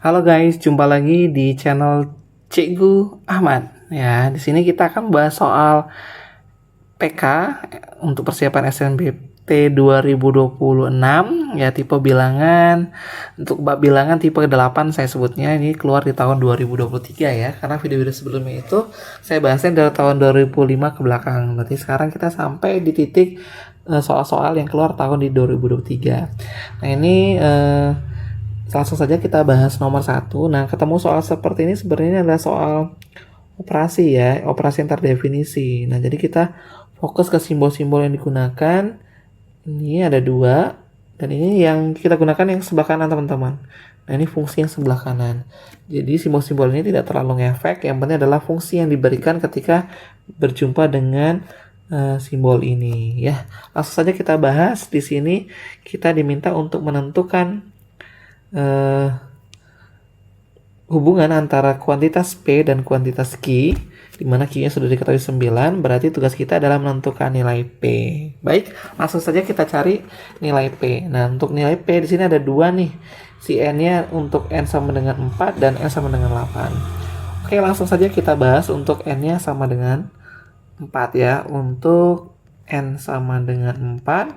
Halo guys, jumpa lagi di channel Cikgu Ahmad. Ya, di sini kita akan bahas soal PK untuk persiapan SNMPT 2026 ya, tipe bilangan. Untuk bab bilangan tipe 8 saya sebutnya, ini keluar di tahun 2023 ya. Karena video-video sebelumnya itu saya bahasnya dari tahun 2005 ke belakang. Berarti sekarang kita sampai di titik soal-soal yang keluar tahun di 2023. Nah, ini langsung saja kita bahas nomor 1. Nah, ketemu soal seperti ini sebenarnya adalah soal operasi ya, operasi yang terdefinisi. Nah, jadi kita fokus ke simbol-simbol yang digunakan. Ini ada 2, dan ini yang kita gunakan yang sebelah kanan teman-teman. Nah, ini fungsi yang sebelah kanan. Jadi simbol-simbol ini tidak terlalu ngefek, yang penting adalah fungsi yang diberikan ketika berjumpa dengan simbol ini ya. Langsung saja kita bahas. Di sini kita diminta untuk menentukan hubungan antara kuantitas P dan kuantitas Q, di mana Q-nya sudah diketahui 9, berarti tugas kita adalah menentukan nilai P. Baik, langsung saja kita cari nilai P. Nah, untuk nilai P di sini ada 2 nih. Si N-nya untuk N sama dengan 4 dan N sama dengan 8. Oke, langsung saja kita bahas untuk N-nya sama dengan 4 ya. Untuk N sama dengan 4,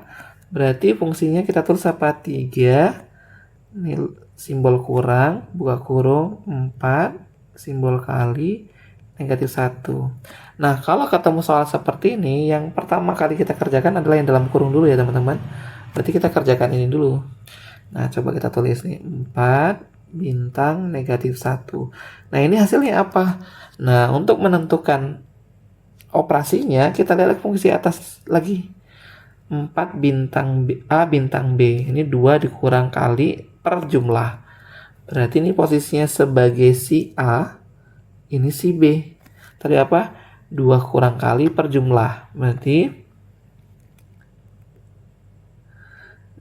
berarti fungsinya kita tulis apa? 3, ini simbol kurang, buka kurung, 4, simbol kali, negatif 1. Nah, kalau ketemu soal seperti ini, yang pertama kali kita kerjakan adalah yang dalam kurung dulu ya teman-teman. Berarti kita kerjakan ini dulu. Nah, coba kita tulis nih, 4 bintang negatif 1. Nah, ini hasilnya apa? Nah, untuk menentukan operasinya, kita lihat fungsi atas lagi. 4 bintang A bintang B. Ini 2 dikurang kali per jumlah. Berarti ini posisinya sebagai si A, ini si B. Tadi apa? 2 kurang kali per jumlah. Berarti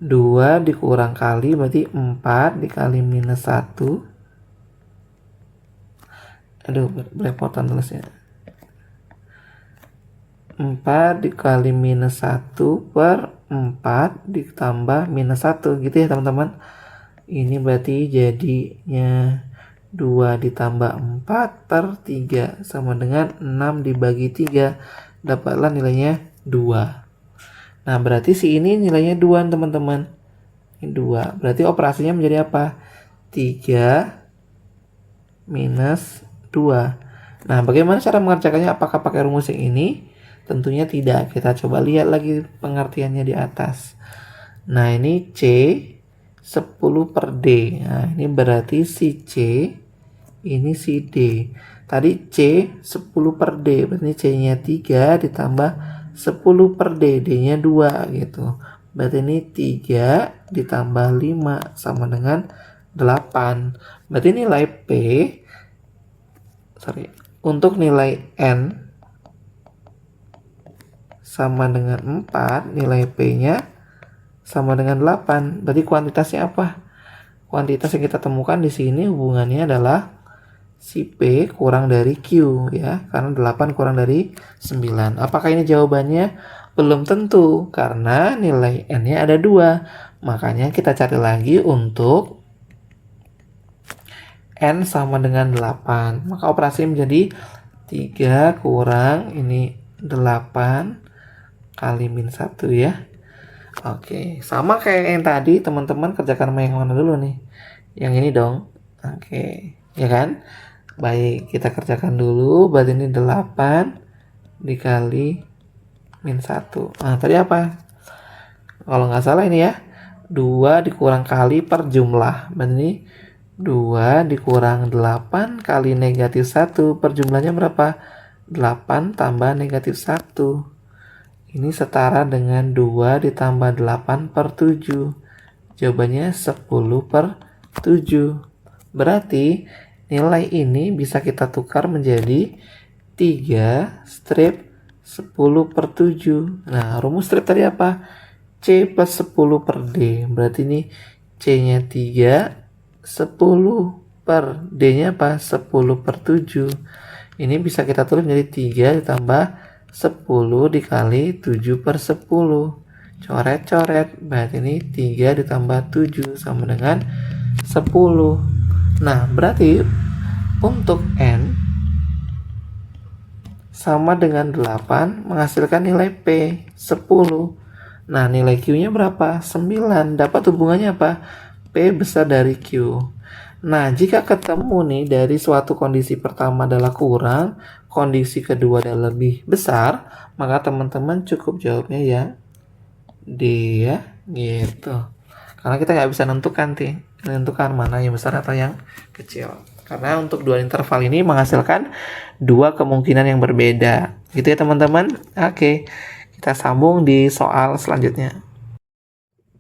2 dikurang kali berarti 4 dikali minus 1. Aduh, belepotan tulisnya. 4 dikali minus 1 per 4 ditambah minus 1 gitu ya teman-teman. Ini berarti jadinya 2 ditambah 4 per 3 sama dengan 6 dibagi 3. Dapatlah nilainya 2. Nah, berarti si ini nilainya 2 teman-teman. Ini 2. Berarti operasinya menjadi apa? 3 minus 2. Nah, bagaimana cara mengerjakannya? Apakah pakai rumus yang ini? Tentunya tidak. Kita coba lihat lagi pengertiannya di atas. Nah, ini C 10 per D. Nah, ini berarti si C, ini si D. Tadi C 10 per D, berarti C-nya 3 ditambah 10 per D, D-nya 2 gitu. Berarti ini 3 ditambah 5 sama dengan 8. Berarti nilai P, untuk nilai N sama dengan 4, nilai P-nya sama dengan 8. Berarti kuantitasnya apa? Kuantitas yang kita temukan di sini hubungannya adalah si P kurang dari Q ya, karena 8 kurang dari 9. Apakah ini jawabannya? Belum tentu, karena nilai N-nya ada 2. Makanya kita cari lagi untuk N sama dengan 8. Maka operasinya menjadi 3 kurang ini 8 kali min 1 ya. Oke, sama kayak yang tadi teman-teman kerjakan sama yang mana dulu nih? Yang ini dong. Oke, ya kan? Baik, kita kerjakan dulu. Berarti ini 8 dikali min 1. Nah, tadi apa? Kalau nggak salah ini ya, 2 dikurang kali per jumlah. Berarti ini 2 dikurang 8 kali negatif 1 per jumlahnya berapa? 8 tambah negatif 1. Ini setara dengan 2 ditambah 8 per 7. Jawabannya 10 per 7. Berarti nilai ini bisa kita tukar menjadi 3 strip 10 per 7. Nah, rumus strip tadi apa? C plus 10 per D. Berarti ini C-nya 3, 10 per D-nya apa? 10 per 7. Ini bisa kita tulis menjadi 3 ditambah 10 dikali 7 per 10. Coret-coret. Berarti ini 3 ditambah 7 sama dengan 10. Nah, berarti untuk N sama dengan 8 menghasilkan nilai P 10. Nah, nilai Q-nya berapa? 9. Dapat hubungannya apa? P besar dari Q. Nah, jika ketemu nih dari suatu kondisi pertama adalah kurang, kondisi kedua adalah lebih besar, maka teman-teman cukup jawabnya yang D ya, gitu. Karena kita nggak bisa menentukan mana yang besar atau yang kecil. Karena untuk dua interval ini menghasilkan dua kemungkinan yang berbeda. Gitu ya teman-teman. Oke, kita sambung di soal selanjutnya.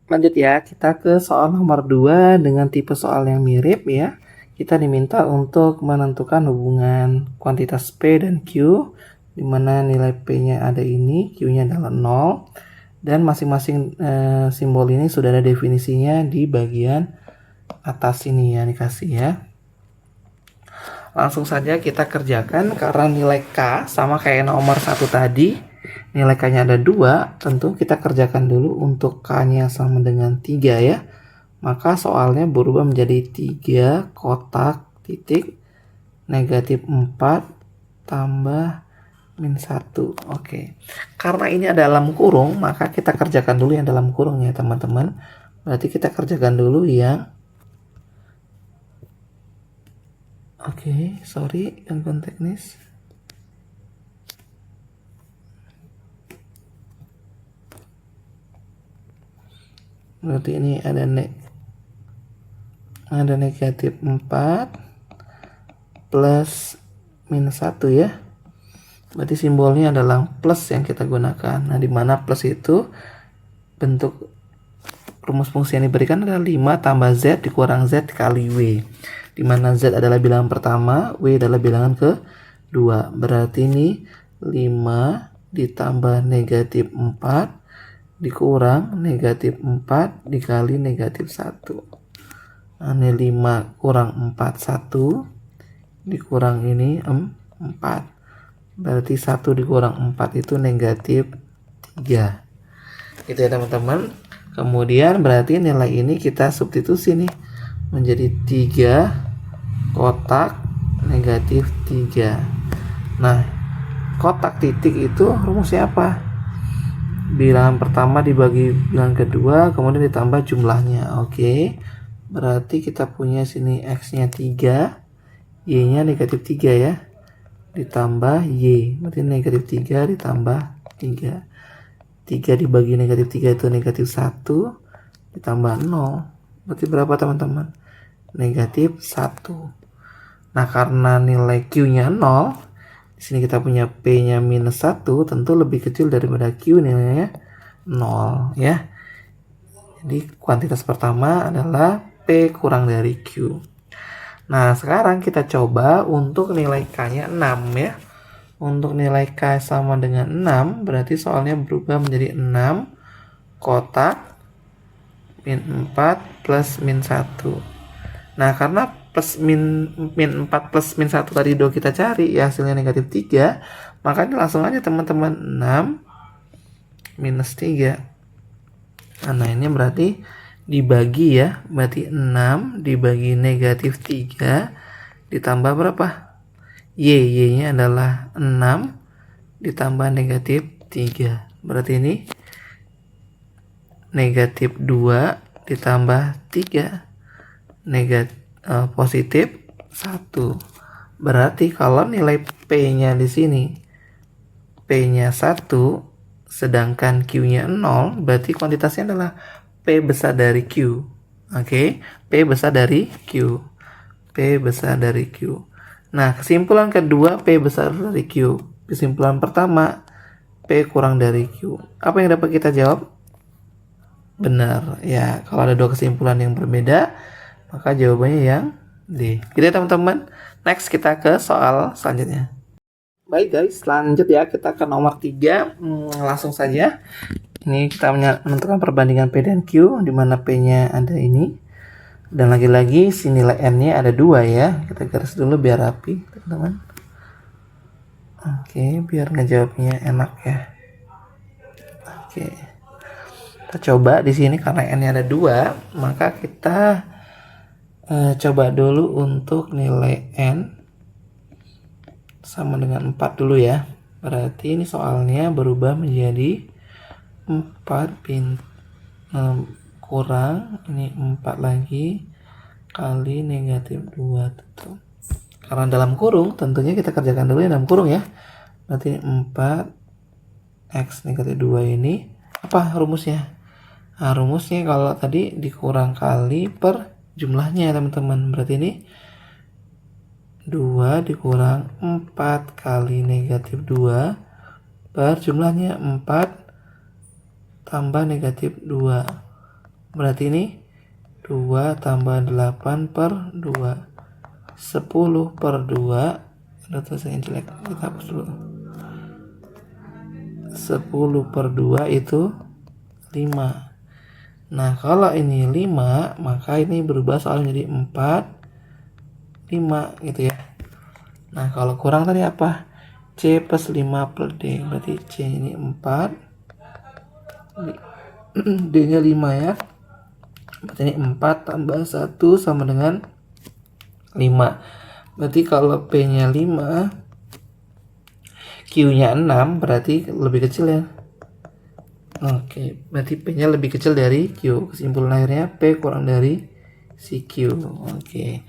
Lanjut ya, kita ke soal nomor 2 dengan tipe soal yang mirip ya. Kita diminta untuk menentukan hubungan kuantitas P dan Q, di mana nilai P-nya ada ini, Q-nya adalah 0. Dan masing-masing simbol ini sudah ada definisinya di bagian atas ini ya, dikasih ya. Langsung saja kita kerjakan karena nilai K sama kayak nomor 1 tadi. Nilai K-nya ada 2, tentu kita kerjakan dulu untuk K-nya sama dengan 3 ya. Maka soalnya berubah menjadi 3 kotak titik negatif 4 tambah min 1. Oke. Karena ini ada dalam kurung, maka kita kerjakan dulu yang dalam kurung ya teman-teman. Berarti kita kerjakan dulu yang sorry, gangguan teknis. Berarti ini ada negatif 4 plus min 1 ya. Berarti simbolnya adalah plus yang kita gunakan. Nah, di mana plus itu bentuk rumus fungsi yang diberikan adalah 5 tambah Z dikurang Z kali W. Di mana Z adalah bilangan pertama, W adalah bilangan kedua. Berarti ini 5 ditambah negatif 4 dikurang negatif 4 dikali negatif 1. Nah, ini 5 kurang 4, 1 dikurang ini 4. Berarti 1 dikurang 4 itu negatif 3. Gitu ya teman-teman. Kemudian berarti nilai ini kita substitusi nih menjadi 3 kotak negatif 3. Nah, kotak titik itu rumusnya apa? Bilangan pertama dibagi bilangan kedua, kemudian ditambah jumlahnya. Oke. Berarti kita punya sini X-nya 3, Y-nya negatif 3 ya. Ditambah Y, berarti negatif 3 ditambah 3. 3 dibagi negatif 3 itu negatif 1 ditambah 0. Berarti berapa teman-teman? Negatif 1. Nah, karena nilai Q-nya 0, di sini kita punya P-nya minus 1, tentu lebih kecil daripada Q nilainya 0 ya. Jadi kuantitas pertama adalah P kurang dari Q. Nah, sekarang kita coba untuk nilai K-nya 6 ya. Untuk nilai K sama dengan 6, berarti soalnya berubah menjadi 6 kotak min 4 plus min 1. Nah, karena plus min 4 plus min 1 tadi udah kita cari, ya hasilnya negatif 3, makanya langsung aja teman-teman 6 minus 3. Nah, ini berarti dibagi ya, berarti 6 dibagi negatif 3 ditambah berapa? Y-nya adalah 6 ditambah negatif 3. Berarti ini negatif 2 ditambah 3 positif 1. Berarti kalau nilai P-nya di sini P-nya 1 sedangkan Q-nya 0, berarti kuantitasnya adalah P besar dari Q. Oke, P besar dari Q. P besar dari Q. Nah, kesimpulan kedua P besar dari Q. Kesimpulan pertama P kurang dari Q. Apa yang dapat kita jawab? Benar. Ya, kalau ada dua kesimpulan yang berbeda, maka jawabannya yang D. Gitu ya teman-teman. Next kita ke soal selanjutnya. Baik guys, lanjut ya, kita ke nomor 3. Langsung saja. Ini kita menentukan perbandingan P dan Q, di mana P-nya ada ini. Dan lagi-lagi si nilai N-nya ada 2 ya. Kita garis dulu biar rapi, teman-teman. Oke, biar ngejawabnya enak ya. Oke. Kita coba di sini karena N-nya ada 2, maka kita Coba dulu untuk nilai N sama dengan 4 dulu ya. Berarti ini soalnya berubah menjadi 4 kurang ini 4 lagi kali negatif 2 tentu. Karena dalam kurung tentunya kita kerjakan dulu yang dalam kurung ya. Berarti 4 X negatif 2 ini apa rumusnya? Nah, rumusnya kalau tadi dikurang kali per jumlahnya teman-teman. Berarti ini 2 dikurang 4 kali negatif 2 per jumlahnya 4 tambah negatif 2. Berarti ini 2 tambah 8 per 2. 10 per 2. Ada tulisan yang jelek, kita hapus dulu. 10 per 2 itu 5. Nah, kalau ini 5, maka ini berubah soalnya jadi 4, 5 gitu ya. Nah, kalau kurang tadi apa? C plus 5 per D. Berarti C ini 4. D nya 5 ya. Berarti ini 4 tambah 1 sama dengan 5. Berarti kalau P nya 5, Q nya 6, berarti lebih kecil ya. Oke, berarti P nya lebih kecil dari Q. Kesimpulan akhirnya P kurang dari si Q. Oke,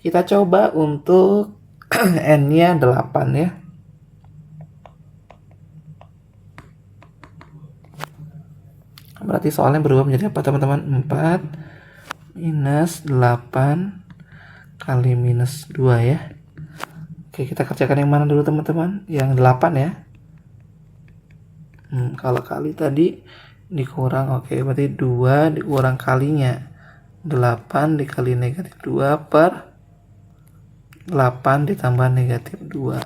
kita coba untuk N nya 8 ya. Berarti soalnya berubah menjadi apa teman-teman? 4 minus 8 kali minus 2 ya. Oke, kita kerjakan yang mana dulu teman-teman? Yang 8 ya. Kalau kali tadi dikurang, oke, berarti 2 dikurang kalinya 8 dikali negatif 2 per 8 ditambah negatif 2.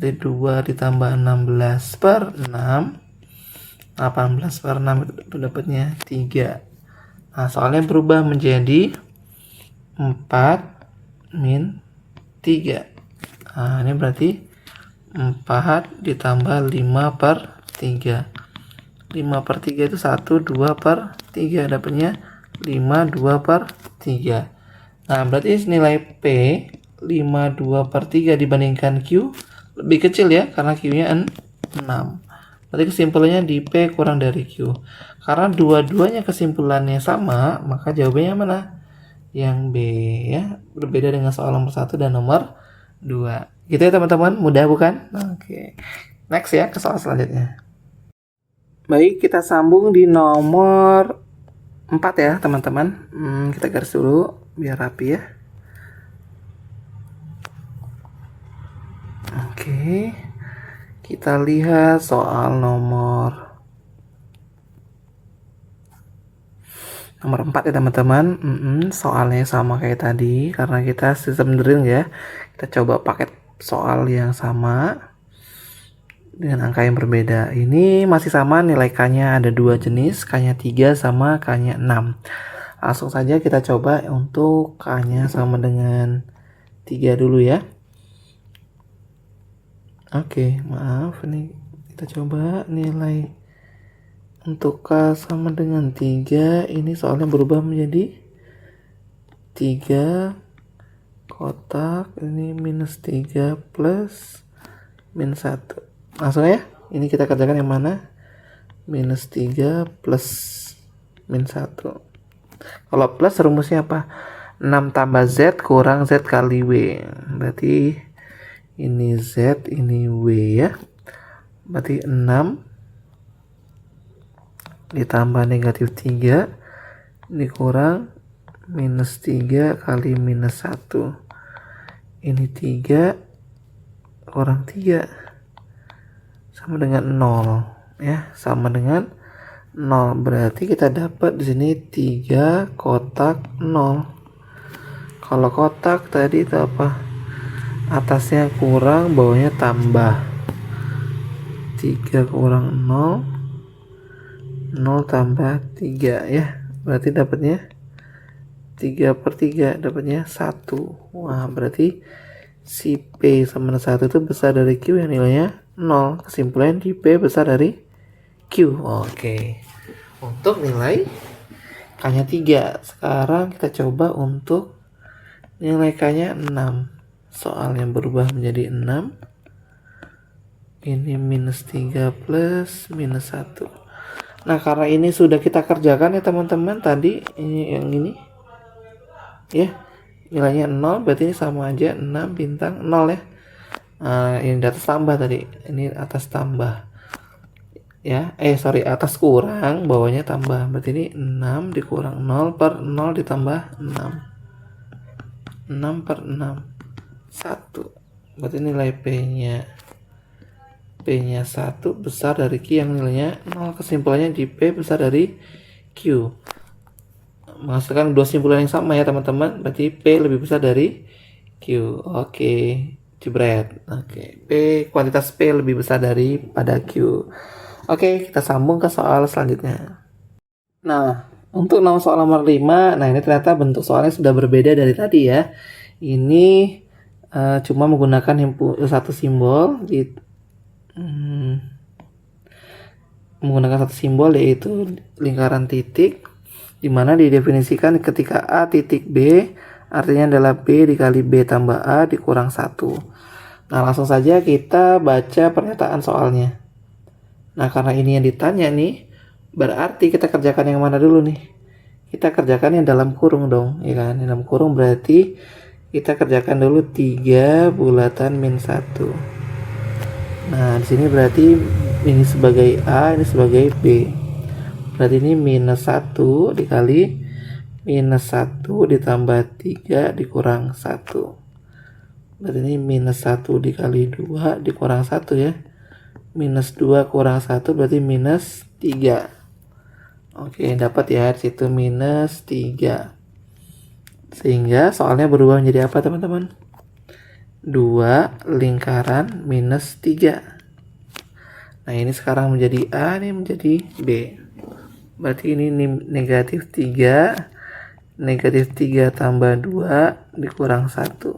Jadi 2 ditambah 16 per 6. 18 per 6 itu dapatnya 3. Nah, soalnya berubah menjadi 4 min 3. Nah, ini berarti 4 ditambah 5 per 3. 5 per 3 itu 1, 2 per 3. Dapatnya 5, 2 per 3. Nah, berarti nilai P 5, 2 per 3 dibandingkan Q lebih kecil ya, karena Q nya 6. Berarti kesimpulannya di P kurang dari Q. Karena dua-duanya kesimpulannya sama, maka jawabannya mana? Yang B ya. Berbeda dengan soal nomor 1 dan nomor 2. Gitu ya teman-teman, mudah bukan? Oke. Next ya, ke soal selanjutnya. Baik, kita sambung di nomor 4 ya teman-teman. Kita garis dulu biar rapi ya. Oke. Kita lihat soal nomor 4 ya teman-teman. Soalnya sama kayak tadi karena kita sistem drill ya. Kita coba paket soal yang sama dengan angka yang berbeda. Ini masih sama, nilai K-nya ada 2 jenis, K-nya 3 sama K-nya 6. Langsung saja kita coba untuk K-nya sama dengan 3 dulu ya. Oke, maaf, ini kita coba nilai untuk K sama dengan 3. Ini soalnya berubah menjadi 3 kotak, ini minus 3 plus min 1. Langsung ya, ini kita kerjakan yang mana? Minus 3 plus min 1. Kalau plus rumusnya apa? 6 tambah Z kurang Z kali W. Berarti ini Z, ini W ya. Berarti 6 ditambah negatif 3 dikurang minus 3 kali minus 1. Ini 3 kurang 3 sama dengan 0 ya, sama dengan 0. Berarti kita dapat di sini 3 kotak 0. Kalau kotak tadi itu apa? Atasnya kurang, bawahnya tambah. 3 kurang 0, 0 tambah 3 ya. Berarti dapatnya 3 per 3, dapatnya 1. Wah, berarti si P sama dengan 1 itu besar dari Q yang nilainya 0. Kesimpulan di P besar dari Q. Oke. Untuk nilai K-nya 3. Sekarang kita coba untuk Nilai K-nya 6. Soalnya berubah menjadi 6. Ini minus 3 plus minus 1. Nah, karena ini sudah kita kerjakan ya teman-teman, tadi ini yang ini ya, nilainya 0, berarti ini sama aja 6 bintang 0 ya. Nah, ini di atas tambah tadi, ini atas tambah ya, atas kurang, bawahnya tambah, berarti ini 6 dikurang 0 per 0 ditambah 6 per 6 1, berarti nilai P-nya 1 besar dari Q yang nilainya 0. Kesimpulannya di P besar dari Q. Menghasilkan dua simpulan yang sama ya teman-teman. Berarti P lebih besar dari Q. Oke, jebret. Oke, kuantitas P lebih besar daripada Q. Oke, kita sambung ke soal selanjutnya. Nah, untuk soal nomor 5, nah ini ternyata bentuk soalnya sudah berbeda dari tadi ya. Ini cuma menggunakan satu simbol menggunakan satu simbol, yaitu lingkaran titik, dimana didefinisikan ketika A titik B artinya adalah B dikali B tambah A dikurang 1. Nah, langsung saja kita baca pernyataan soalnya. Nah, karena ini yang ditanya nih, berarti kita kerjakan yang mana dulu nih? Kita kerjakan yang dalam kurung dong, ya kan? Dalam kurung berarti kita kerjakan dulu 3 bulatan min 1. Nah, di sini berarti ini sebagai A, ini sebagai B. Berarti ini minus 1 dikali minus 1 ditambah 3 dikurang 1. Berarti ini minus 1 dikali 2 dikurang 1 ya. Minus 2 kurang 1 berarti minus 3. Oke, dapat ya di situ minus 3. Sehingga soalnya berubah menjadi apa teman-teman? 2 lingkaran minus 3. Nah, ini sekarang menjadi A, ini menjadi B. Berarti ini negatif 3. Negatif 3 tambah 2 dikurang 1.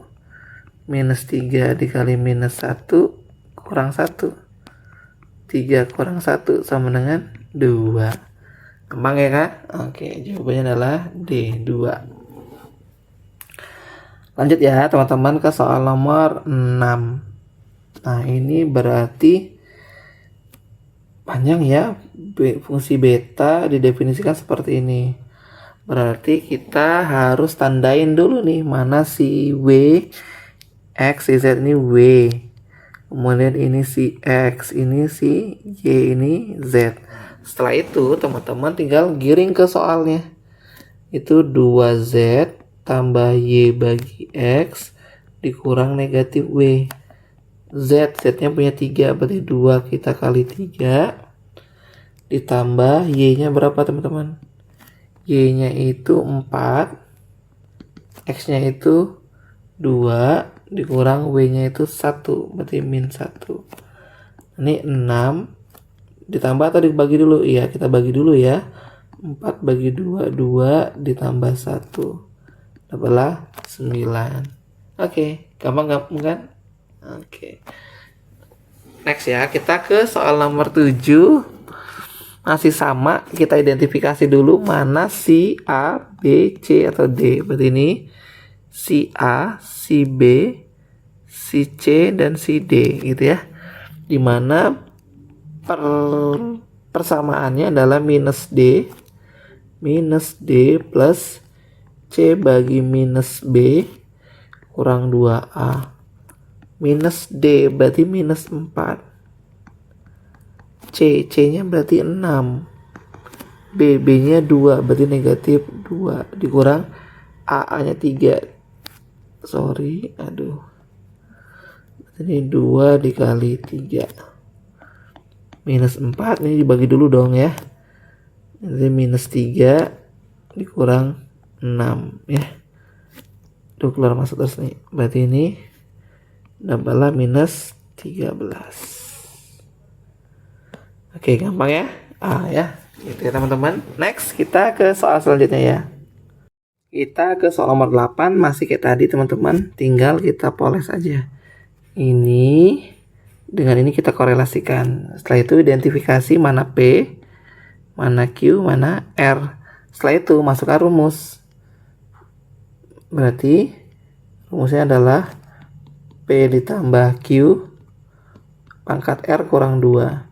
Minus 3 dikali minus 1 kurang 1. 3 kurang 1 sama dengan 2. Gampang ya kak? Oke, jawabannya adalah D, 2. Lanjut ya teman-teman ke soal nomor 6. Nah, ini berarti panjang ya. Fungsi beta didefinisikan seperti ini. Berarti kita harus tandain dulu nih mana si W, X, Z ini W. Kemudian ini si X, ini si Y, ini Z. Setelah itu teman-teman tinggal giring ke soalnya. Itu 2Z tambah Y bagi X dikurang negatif W. Z-nya punya 3, berarti 2 kita kali 3 ditambah Y-nya berapa teman-teman? Y-nya itu 4, X-nya itu 2 dikurang W-nya itu 1, berarti min 1. Ini 6 ditambah atau dibagi dulu? Iya, kita bagi dulu ya. 4 bagi 2, 2 ditambah 1 dapatlah 9. Oke, gampang kan? Oke. Next ya, kita ke soal nomor 7. Masih sama, kita identifikasi dulu mana si A, B, C atau D. Berarti ini si A, si B, si C dan si D gitu ya. Dimana persamaannya adalah minus D plus C bagi minus B kurang 2A. Minus D berarti minus 4. C-nya berarti 6. B-nya 2 berarti negatif 2. Dikurang A-nya 3. Sorry, aduh. Ini 2 dikali 3. Minus 4 ini dibagi dulu dong ya. Jadi minus 3 dikurang 6 ya. Tuh keluar masuk terus nih. Berarti ini dapatlah minus 13. Oke, gampang ya. Ya. Gitu ya teman-teman. Next kita ke soal selanjutnya ya. Kita ke soal nomor 8, masih kayak tadi teman-teman. Tinggal kita poles aja. Ini dengan ini kita korelasikan. Setelah itu identifikasi mana P, mana Q, mana R. Setelah itu masukkan rumus. Berarti Rumusnya adalah P ditambah Q pangkat R kurang 2.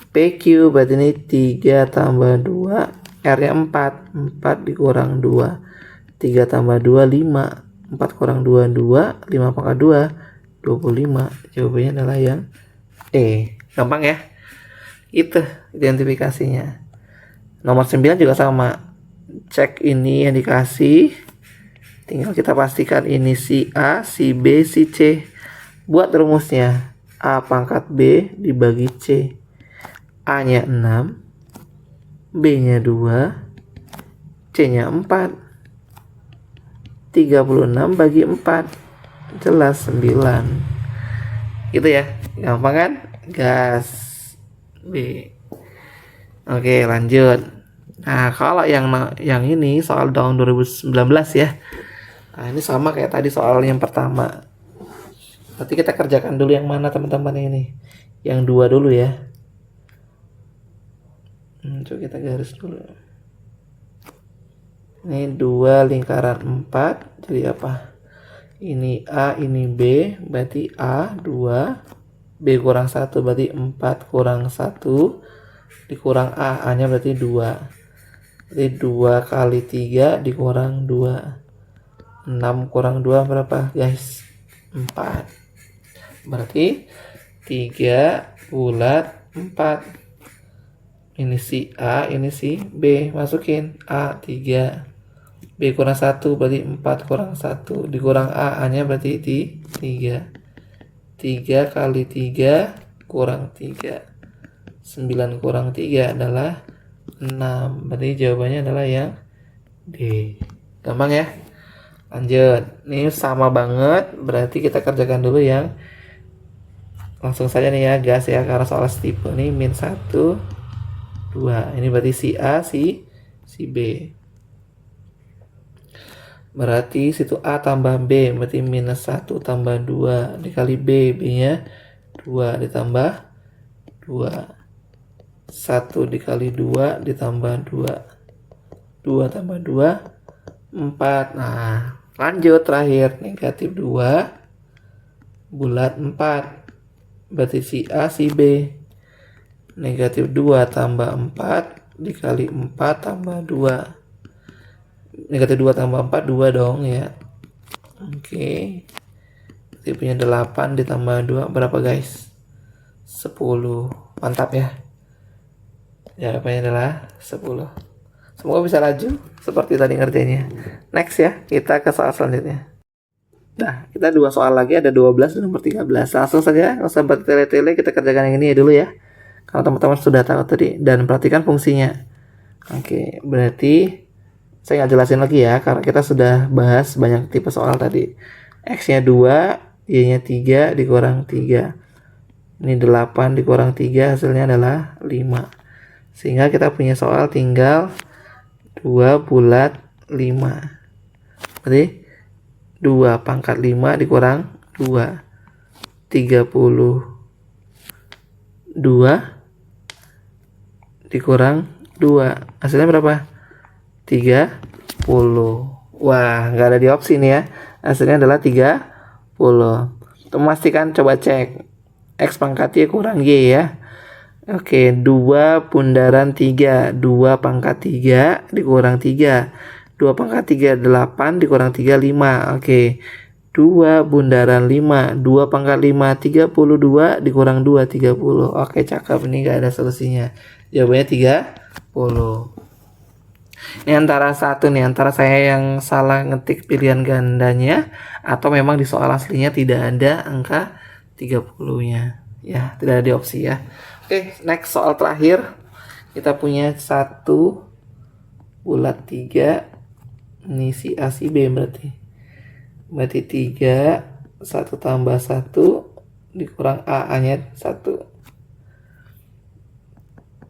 PQ berarti ini 3 tambah 2, R-nya 4. 4 dikurang 2. 3 tambah 2, 5. 4 kurang 2, 2. 5 pangkat 2, 25. Jawabannya adalah yang E. Gampang ya? Itu identifikasinya. Nomor 9 juga sama. Cek ini yang dikasih. Tinggal kita pastikan ini si A, si B, si C. Buat rumusnya. A pangkat B dibagi C. A-nya 6, B-nya 2, C-nya 4. 36 bagi 4. Jelas 9. Gitu ya. Gampang kan? Gas. B. Oke, lanjut. Nah, kalau yang ini soal tahun 2019 ya. Nah, ini sama kayak tadi soal yang pertama. Nanti kita kerjakan dulu yang mana teman-teman ini. Yang 2 dulu ya. Coba kita garis dulu. Ini 2 lingkaran 4. Jadi apa? Ini A, ini B. Berarti A 2. B kurang 1 berarti 4 kurang 1. Dikurang A. A nya berarti 2. Jadi 2 kali 3 dikurang 2. 6 kurang 2 berapa guys? 4. Berarti 3 bulat 4. Ini si A, ini si B. Masukin A 3. B kurang 1 berarti 4 kurang 1. Dikurang A, A-nya berarti di 3. 3 kali 3 kurang 3. 9 kurang 3 adalah 6. Berarti jawabannya adalah yang D. Gampang ya? Lanjut. Ini sama banget. Berarti kita kerjakan dulu yang langsung saja nih ya, gas ya. Karena soal tipe nih min 1, 2. Ini berarti si A, si B. Berarti situ A tambah B. Berarti minus 1 tambah 2 dikali B. B-nya 2 ditambah 2. 1 dikali 2 ditambah 2. 2 tambah 2, 4. Nah, lanjut terakhir. Negatif 2 bulat 4. Berarti si A, si B. Negatif 2 tambah 4 dikali 4 tambah 2. Negatif 2 tambah 4, 2 dong ya. Oke. Berarti punya 8 ditambah 2 berapa guys? 10. Mantap ya. Jawabannya adalah 10. Semoga bisa laju seperti tadi ngerjainnya. Next ya, kita ke soal selanjutnya. Nah, kita 2 soal lagi, ada 12 dan nomor 13. Langsung saja, nggak usah bertele-tele, kita kerjakan yang ini dulu ya. Kalau teman-teman sudah tahu tadi, dan perhatikan fungsinya. Oke, berarti saya nggak jelasin lagi ya, karena kita sudah bahas banyak tipe soal tadi. X-nya 2, Y-nya 3 dikurang 3. Ini 8 dikurang 3, hasilnya adalah 5. Sehingga kita punya soal tinggal 2 bulat 5. Berarti 2 pangkat 5 dikurang 2. 32 dikurang 2. Hasilnya berapa? 30. Wah, nggak ada di opsi nih ya. Hasilnya adalah 30. Untuk memastikan coba cek. X pangkat Y kurang Y ya. Oke, 2 bundaran 3. 2 pangkat 3 dikurang 3. 2 pangkat 3, 8 dikurang 3, 5. Oke. 2 bundaran 5. 2 pangkat 5, 32 dikurang 2, 30. Oke, cakep. Ini nggak ada solusinya. Jawabannya 30. Ini antara saya yang salah ngetik pilihan gandanya, atau memang di soal aslinya tidak ada angka 30-nya. Ya, tidak ada di opsi ya. Oke, next soal terakhir. Kita punya 1 bulat 3. Ini si A, si B berarti. Berarti 3, 1 tambah 1 dikurang A-nya 1.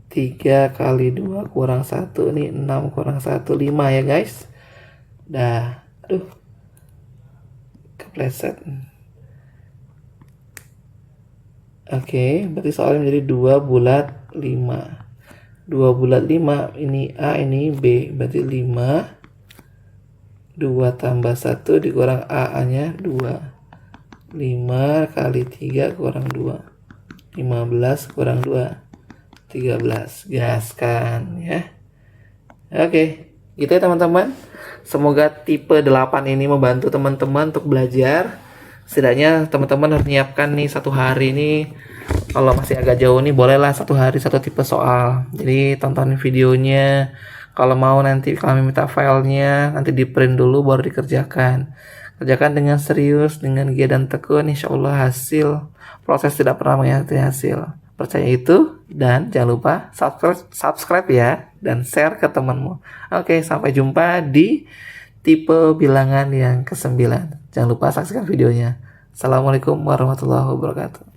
3 kali 2 kurang 1. Ini 6 kurang 1, 5 ya guys. Dah, aduh, kepleset. Oke, berarti soalnya menjadi 2 bulat 5. 2 bulat 5, ini A, ini B. Berarti 5 2 tambah 1 dikurang A-nya 2. 5 kali 3 kurang 2. 15 kurang 2. 13. Gaskan ya. Oke, gitu ya teman-teman. Semoga tipe 8 ini membantu teman-teman untuk belajar. Setidaknya teman-teman harus menyiapkan nih 1 hari ini. Kalau masih agak jauh nih, bolehlah 1 hari 1 tipe soal. Jadi tontonin videonya. Kalau mau nanti kami minta filenya, nanti di print dulu baru dikerjakan. Kerjakan dengan serius, dengan giat dan tekun, insya Allah hasil. Proses tidak pernah mengkhianati hasil. Percaya itu, dan jangan lupa subscribe ya, dan share ke temanmu. Oke, sampai jumpa di tipe bilangan yang ke-9. Jangan lupa saksikan videonya. Assalamualaikum warahmatullahi wabarakatuh.